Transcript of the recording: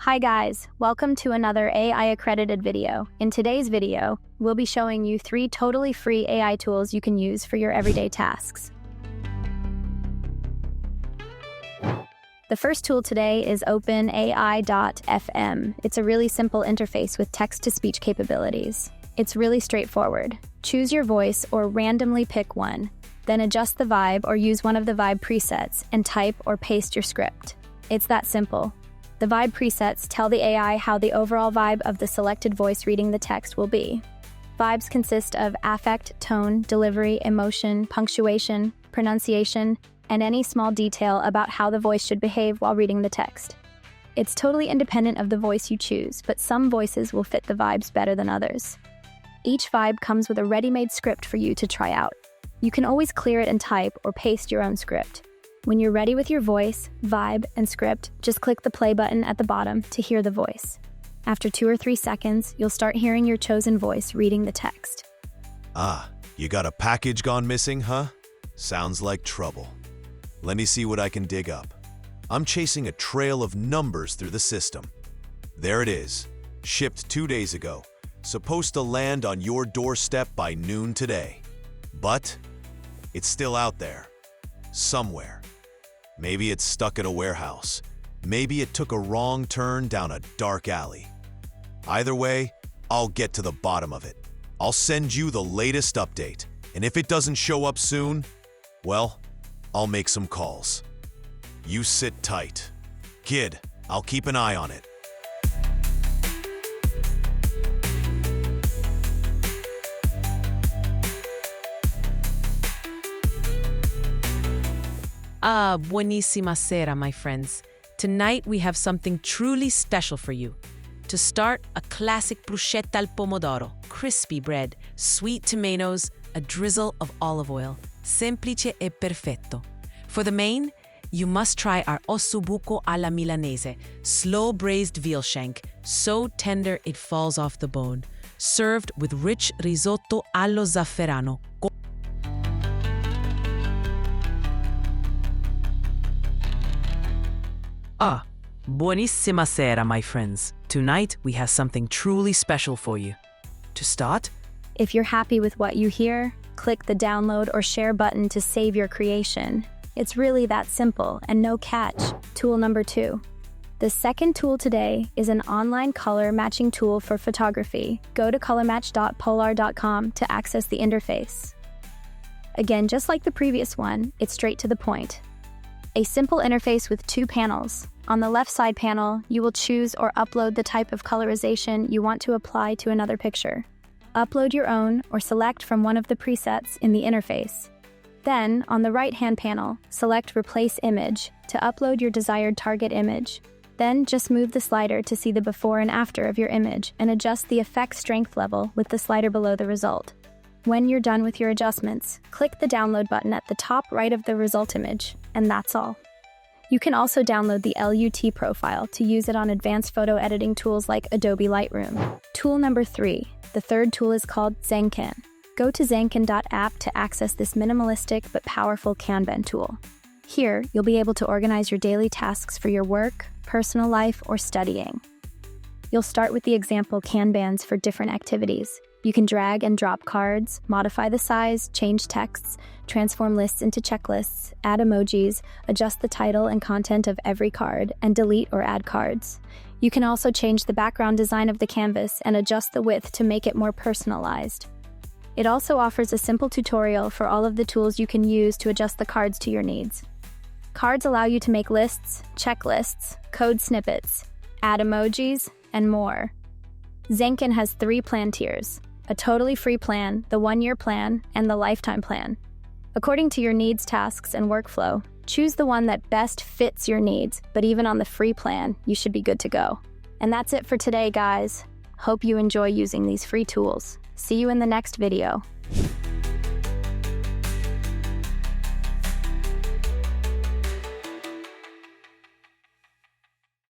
Hi guys, welcome to another AI accredited video. In today's video, we'll be showing you 3 totally free AI tools you can use for your everyday tasks. The first tool today is OpenAI.fm. It's a really simple interface with text-to-speech capabilities. It's really straightforward. Choose your voice or randomly pick one, then adjust the vibe or use one of the vibe presets and type or paste your script. It's that simple. The vibe presets tell the AI how the overall vibe of the selected voice reading the text will be. Vibes consist of affect, tone, delivery, emotion, punctuation, pronunciation, and any small detail about how the voice should behave while reading the text. It's totally independent of the voice you choose, but some voices will fit the vibes better than others. Each vibe comes with a ready-made script for you to try out. You can always clear it and type or paste your own script. When you're ready with your voice, vibe, and script, just click the play button at the bottom to hear the voice. After 2 or 3 seconds, you'll start hearing your chosen voice reading the text. You got a package gone missing, huh? Sounds like trouble. Let me see what I can dig up. I'm chasing a trail of numbers through the system. There it is, shipped 2 days ago, supposed to land on your doorstep by noon today. But it's still out there, somewhere. Maybe it's stuck at a warehouse. Maybe it took a wrong turn down a dark alley. Either way, I'll get to the bottom of it. I'll send you the latest update, and if it doesn't show up soon, well, I'll make some calls. You sit tight. Kid, I'll keep an eye on it. Buenísima sera, my friends. Tonight we have something truly special for you. To start, a classic bruschetta al pomodoro, crispy bread, sweet tomatoes, a drizzle of olive oil. Semplice e perfetto. For the main, you must try our ossobuco alla milanese, slow braised veal shank, so tender it falls off the bone, served with rich risotto allo zafferano. Buonissima sera, my friends. Tonight, we have something truly special for you. To start, If you're happy with what you hear, click the download or share button to save your creation. It's really that simple and no catch. Tool number 2. The second tool today is an online color matching tool for photography. Go to colormatch.polarr.com to access the interface. Again, just like the previous one, it's straight to the point. A simple interface with 2 panels. On the left side panel, you will choose or upload the type of colorization you want to apply to another picture. Upload your own or select from one of the presets in the interface. Then, on the right-hand panel, select Replace Image to upload your desired target image. Then, just move the slider to see the before and after of your image and adjust the effect strength level with the slider below the result. When you're done with your adjustments, click the download button at the top right of the result image, and that's all. You can also download the LUT profile to use it on advanced photo editing tools like Adobe Lightroom. Tool number 3. The third tool is called Zenkan. Go to zenkan.app to access this minimalistic but powerful kanban tool. Here, you'll be able to organize your daily tasks for your work, personal life, or studying. You'll start with the example kanbans for different activities. You can drag and drop cards, modify the size, change texts, transform lists into checklists, add emojis, adjust the title and content of every card, and delete or add cards. You can also change the background design of the canvas and adjust the width to make it more personalized. It also offers a simple tutorial for all of the tools you can use to adjust the cards to your needs. Cards allow you to make lists, checklists, code snippets, add emojis, and more. Zenkan has 3 plan tiers: a totally free plan, the 1-year plan, and the lifetime plan. According to your needs, tasks, and workflow, choose the one that best fits your needs, but even on the free plan, you should be good to go. And that's it for today, guys. Hope you enjoy using these free tools. See you in the next video.